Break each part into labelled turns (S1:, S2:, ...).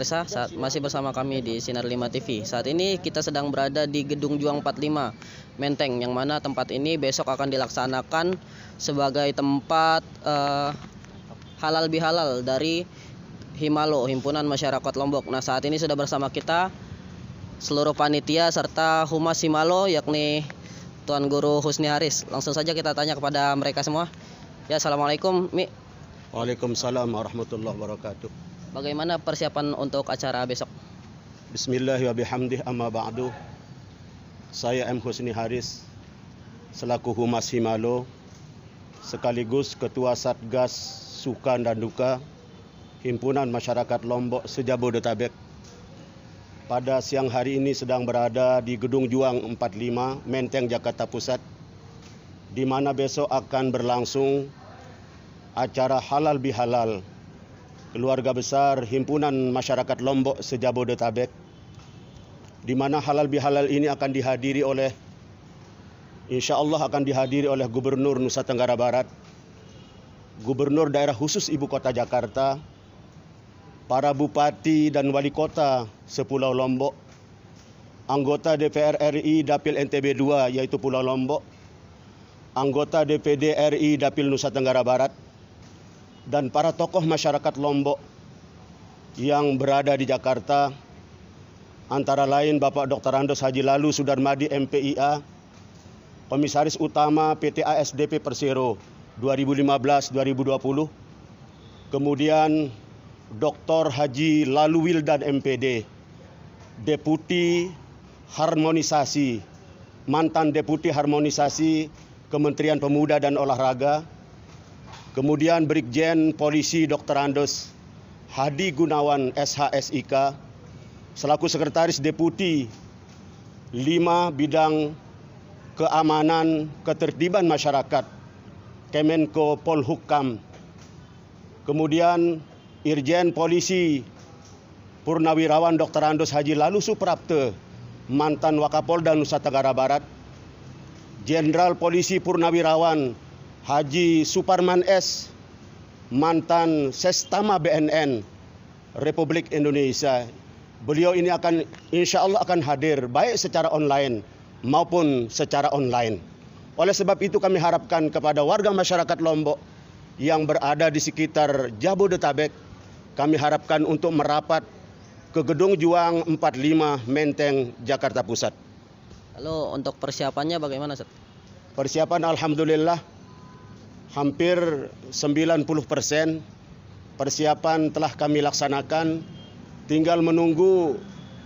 S1: pemirsa, masih bersama kami di Sinar 5 TV. Saat ini kita sedang berada di Gedung Juang 45 Menteng, yang mana tempat ini besok akan dilaksanakan sebagai tempat halal bihalal dari Himalo, Himpunan Masyarakat Lombok. Nah, saat ini sudah bersama kita seluruh panitia serta Humas Himalo, yakni Tuan Guru Husni Haris. Langsung saja kita tanya kepada mereka semua. Ya, assalamualaikum, Mi.
S2: Waalaikumsalam warahmatullahi wabarakatuh.
S1: Bagaimana persiapan untuk acara besok?
S2: Bismillahirrahmanirrahim, amma ba'du. Saya M. Husni Haris, selaku Humas Himalo, sekaligus Ketua Satgas Suka dan Duka Himpunan Masyarakat Lombok se-Jabodetabek. Pada siang hari ini sedang berada di Gedung Juang 45 Menteng, Jakarta Pusat, di mana besok akan berlangsung acara halal bihalal keluarga besar Himpunan Masyarakat Lombok se-Jabodetabek, di mana halal bihalal ini akan dihadiri oleh, insya Allah akan dihadiri oleh Gubernur Nusa Tenggara Barat, Gubernur Daerah Khusus Ibu Kota Jakarta, para Bupati dan Wali Kota sepulau Lombok, anggota DPR RI Dapil NTB 2 yaitu Pulau Lombok, anggota DPD RI Dapil Nusa Tenggara Barat, dan para tokoh masyarakat Lombok yang berada di Jakarta, antara lain Bapak Dr. Andos Haji Lalu Sudarmadi MPIA, Komisaris Utama PT ASDP Persero 2015-2020, kemudian Dr. Haji Lalu Wildan MPD, Deputi Harmonisasi, mantan Deputi Harmonisasi Kementerian Pemuda dan Olahraga, kemudian Brigjen Polisi Dr. Andos Hadi Gunawan SHSIK, selaku Sekretaris Deputi 5 Bidang Keamanan Ketertiban Masyarakat Kemenko Polhukam, kemudian Irjen Polisi Purnawirawan Dr. Andos Haji Lalu Suprapte, mantan Wakapolda Nusa Tenggara Barat, Jenderal Polisi Purnawirawan Haji Suparman S, mantan Sestama BNN Republik Indonesia. Beliau ini akan, insya Allah akan hadir baik secara online maupun secara online. Oleh sebab itu kami harapkan kepada warga masyarakat Lombok yang berada di sekitar Jabodetabek, kami harapkan untuk merapat ke Gedung Juang 45 Menteng, Jakarta Pusat.
S1: Lalu untuk persiapannya bagaimana, Set?
S2: Persiapan alhamdulillah hampir 90% persiapan telah kami laksanakan. Tinggal menunggu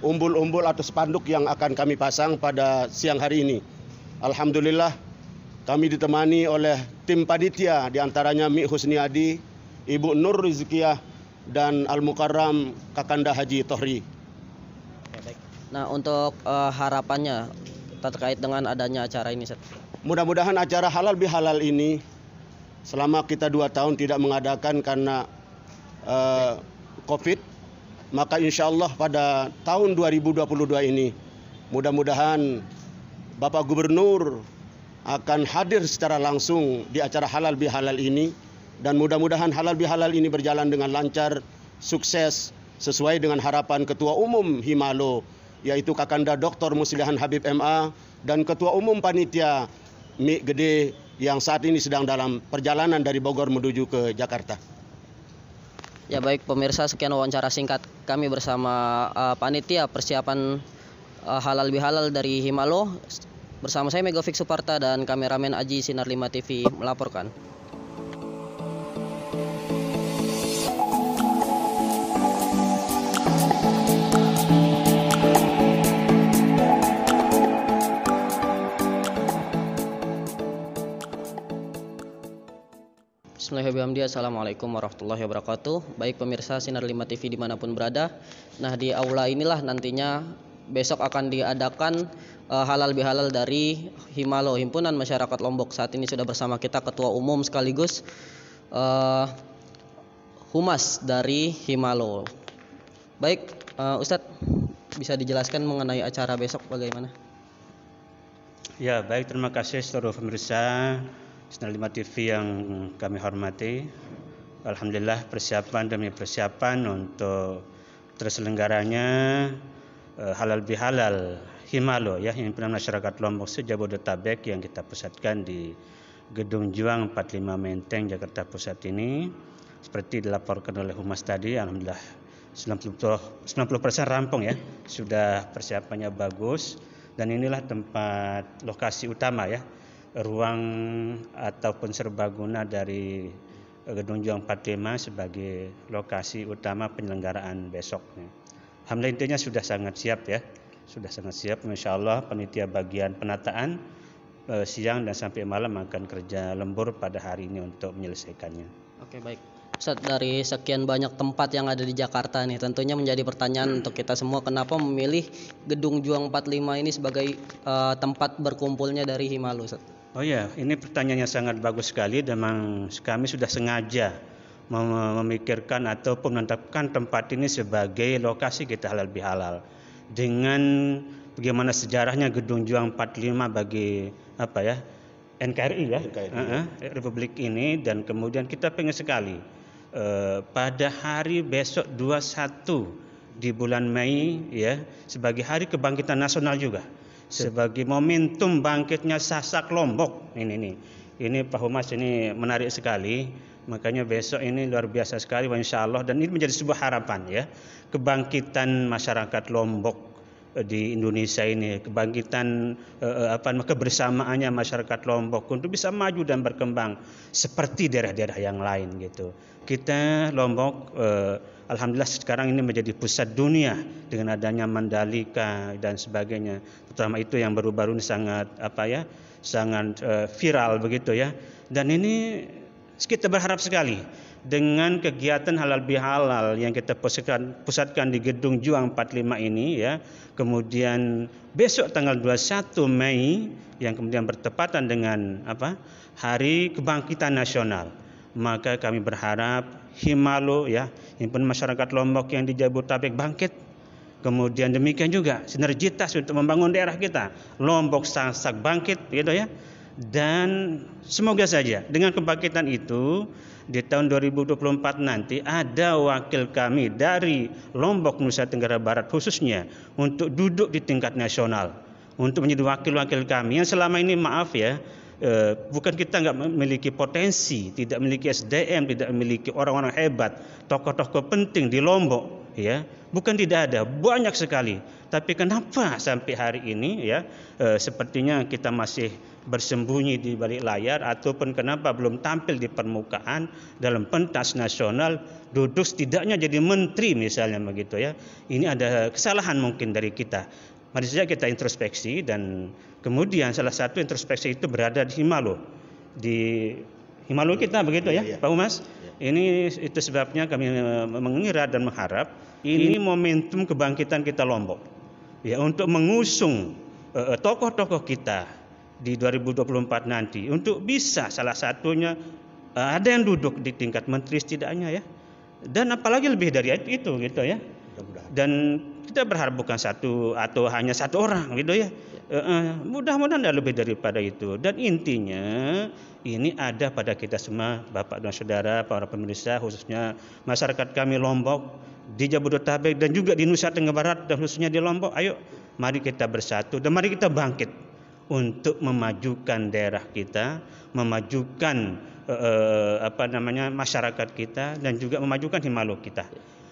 S2: umbul-umbul atau spanduk yang akan kami pasang pada siang hari ini. Alhamdulillah kami ditemani oleh tim panitia, diantaranya Mi Husni Adi, Ibu Nur Rizkiyah, dan Al-Mukarram Kakanda Haji Tohri.
S1: Nah, untuk harapannya terkait dengan adanya acara ini, Set?
S2: Mudah-mudahan acara halal bihalal ini, selama kita 2 tahun tidak mengadakan karena COVID, maka insya Allah pada tahun 2022 ini, mudah-mudahan Bapak Gubernur akan hadir secara langsung di acara halal bihalal ini, dan mudah-mudahan halal bihalal ini berjalan dengan lancar, sukses, sesuai dengan harapan Ketua Umum Himalo, yaitu Kakanda Dr. Muslihan Habib MA, dan Ketua Umum Panitia Mi Gede yang saat ini sedang dalam perjalanan dari Bogor menuju ke Jakarta.
S1: Ya baik pemirsa, sekian wawancara singkat kami bersama panitia persiapan halal bihalal dari Himalo. Bersama saya Megafik Suparta dan kameramen Aji Sinar 5 TV melaporkan. Bismillahirrahmanirrahim. Assalamualaikum warahmatullahi wabarakatuh. Baik pemirsa Sinar 5 TV dimanapun berada. Nah, di aula inilah nantinya besok akan diadakan halal bihalal dari Himalo, Himpunan Masyarakat Lombok. Saat ini sudah bersama kita Ketua Umum sekaligus Humas dari Himalo. Baik, Ustadz, bisa dijelaskan mengenai acara besok bagaimana?
S3: Ya, baik, terima kasih seluruh pemirsa Sinar 5 TV yang kami hormati. Alhamdulillah persiapan demi persiapan untuk terselenggaranya halal bihalal Himalo ya, himpunan masyarakat Lombok se-Jabodetabek yang kita pusatkan di Gedung Juang 45 Menteng Jakarta Pusat ini. Seperti dilaporkan oleh Humas tadi, alhamdulillah 90% rampung ya, sudah persiapannya bagus. Dan inilah tempat lokasi utama ya, ruang ataupun serbaguna dari Gedung Juang 45 sebagai lokasi utama penyelenggaraan besoknya. Alhamdulillah intinya sudah sangat siap ya, sudah sangat siap. Insya Allah panitia bagian penataan siang dan sampai malam akan kerja lembur pada hari ini untuk menyelesaikannya.
S1: Oke, baik. Ustadz, dari sekian banyak tempat yang ada di Jakarta nih, tentunya menjadi pertanyaan untuk kita semua, kenapa memilih Gedung Juang 45 ini sebagai tempat berkumpulnya dari Himalo, Ustadz?
S3: Oh ya, ini pertanyaannya sangat bagus sekali. Dan memang kami sudah sengaja memikirkan ataupun menetapkan tempat ini sebagai lokasi kita halal bihalal. Dengan bagaimana sejarahnya Gedung Juang 45 bagi NKRI ya, Republik ini, dan kemudian kita pengen sekali pada hari besok 21 di bulan Mei ya, sebagai hari kebangkitan nasional juga, sebagai momentum bangkitnya Sasak Lombok. Ini Pak Humas, ini menarik sekali. Makanya besok ini luar biasa sekali, insya Allah, dan ini menjadi sebuah harapan ya, kebangkitan masyarakat Lombok di Indonesia ini, kebangkitan kebersamaannya masyarakat Lombok untuk bisa maju dan berkembang seperti daerah-daerah yang lain gitu. Kita Lombok alhamdulillah sekarang ini menjadi pusat dunia dengan adanya Mandalika dan sebagainya. Terutama itu yang baru-baru ini sangat viral begitu ya. Dan ini kita berharap sekali dengan kegiatan halal bihalal yang kita pusatkan di Gedung Juang 45 ini ya. Kemudian besok tanggal 21 Mei yang kemudian bertepatan dengan Hari Kebangkitan Nasional. Maka kami berharap Himalo ya, himpunan masyarakat Lombok yang di Jabodetabek bangkit. Kemudian demikian juga sinergitas untuk membangun daerah kita, Lombok Sasak bangkit gitu ya. Dan semoga saja dengan kebangkitan itu di tahun 2024 nanti ada wakil kami dari Lombok Nusa Tenggara Barat khususnya untuk duduk di tingkat nasional, untuk menjadi wakil-wakil kami yang selama ini bukan kita nggak memiliki potensi, tidak memiliki SDM, tidak memiliki orang-orang hebat, tokoh-tokoh penting di Lombok ya, bukan tidak ada, banyak sekali. Tapi kenapa sampai hari ini ya sepertinya kita masih bersembunyi di balik layar, ataupun kenapa belum tampil di permukaan dalam pentas nasional, duduk setidaknya jadi menteri misalnya begitu ya. Ini ada kesalahan mungkin dari kita. Mari saja kita introspeksi, dan kemudian salah satu introspeksi itu berada di Himalo. Di Himalo kita begitu ya, Pak Humas. Ini itu sebabnya kami mengira dan mengharap ini momentum kebangkitan kita Lombok. Ya, untuk mengusung tokoh-tokoh kita di 2024 nanti, untuk bisa salah satunya ada yang duduk di tingkat menteri setidaknya ya, dan apalagi lebih dari itu gitu ya. Dan kita berharap bukan satu atau hanya satu orang gitu ya. Mudah-mudahan ada lebih daripada itu. Dan intinya ini ada pada kita semua, Bapak dan Saudara, para pemirsa, khususnya masyarakat kami Lombok di Jabodetabek dan juga di Nusa Tenggara Barat dan khususnya di Lombok. Ayo mari kita bersatu dan mari kita bangkit untuk memajukan daerah kita, memajukan masyarakat kita, dan juga memajukan Himalo kita.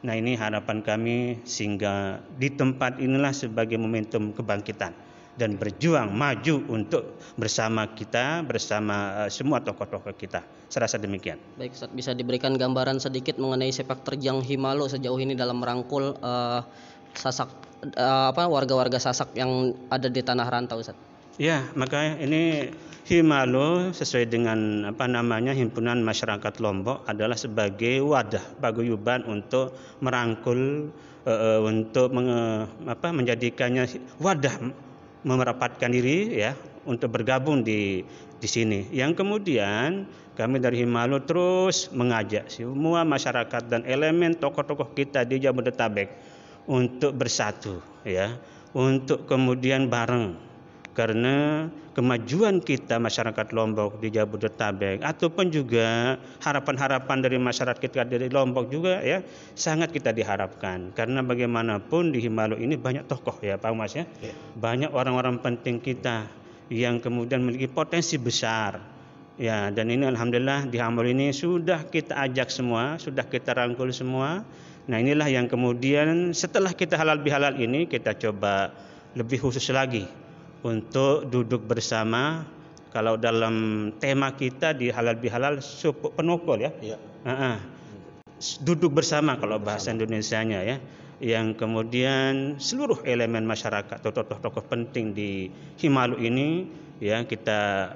S3: Nah, ini harapan kami, sehingga di tempat inilah sebagai momentum kebangkitan dan berjuang maju untuk bersama kita, bersama semua tokoh-tokoh kita. Saya rasa demikian.
S1: Baik, Ustadz, bisa diberikan gambaran sedikit mengenai sepak terjang Himalo sejauh ini dalam merangkul warga-warga Sasak yang ada di tanah rantau, Ustadz?
S3: Ya, maka ini Himalo sesuai dengan himpunan masyarakat Lombok adalah sebagai wadah paguyuban untuk merangkul, untuk menjadikannya wadah merapatkan diri ya, untuk bergabung di sini. Yang kemudian kami dari Himalo terus mengajak semua masyarakat dan elemen tokoh-tokoh kita di Jabodetabek untuk bersatu ya, untuk kemudian bareng karena kemajuan kita masyarakat Lombok di Jabodetabek ataupun juga harapan-harapan dari masyarakat kita dari Lombok juga ya sangat kita diharapkan, karena bagaimanapun di Himalo ini banyak tokoh ya Pak Mas ya, banyak orang-orang penting kita yang kemudian memiliki potensi besar ya, dan ini alhamdulillah di Himalo ini sudah kita ajak semua, sudah kita rangkul semua. Nah inilah yang kemudian setelah kita halal bihalal ini kita coba lebih khusus lagi untuk duduk bersama. Kalau dalam tema kita di halal bihalal supuk penokol ya, duduk bersama kalau bahasa Indonesianya ya, yang kemudian seluruh elemen masyarakat, tokoh-tokoh penting di Himalo ini ya kita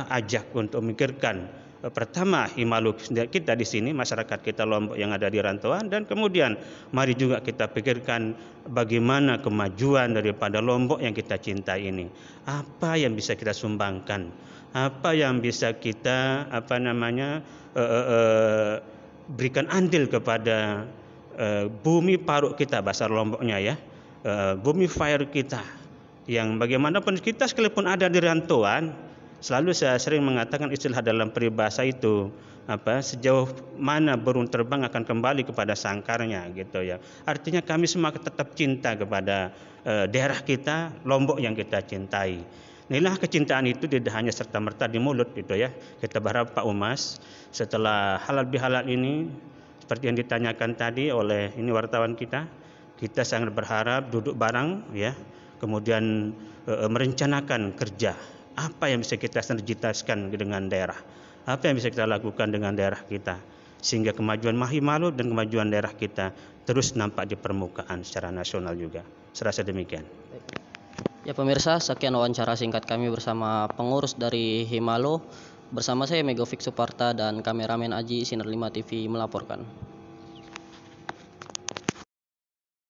S3: ajak untuk memikirkan pertama Himalo kita di sini, masyarakat kita Lombok yang ada di rantauan, dan kemudian mari juga kita pikirkan bagaimana kemajuan daripada Lombok yang kita cintai ini. Apa yang bisa kita sumbangkan? Apa yang bisa kita berikan andil kepada bumi paruk kita, bahasa Lomboknya ya, bumi fire kita, yang bagaimanapun kita sekalipun ada di rantauan, selalu saya sering mengatakan istilah dalam peribahasa itu sejauh mana burung terbang akan kembali kepada sangkarnya gitu ya. Artinya kami semua tetap cinta kepada daerah kita Lombok yang kita cintai. Inilah kecintaan itu tidak hanya serta-merta di mulut gitu ya. Kita berharap Pak Umas setelah halal bihalal ini seperti yang ditanyakan tadi oleh ini wartawan kita sangat berharap duduk bareng ya, kemudian merencanakan kerja. Apa yang bisa kita sinergitaskan dengan daerah? Apa yang bisa kita lakukan dengan daerah kita? Sehingga kemajuan Himalo dan kemajuan daerah kita terus nampak di permukaan secara nasional juga. Serasa demikian.
S1: Ya pemirsa, sekian wawancara singkat kami bersama pengurus dari Himalo. Bersama saya Megovic Suparta dan kameramen Aji Sinar 5 TV melaporkan.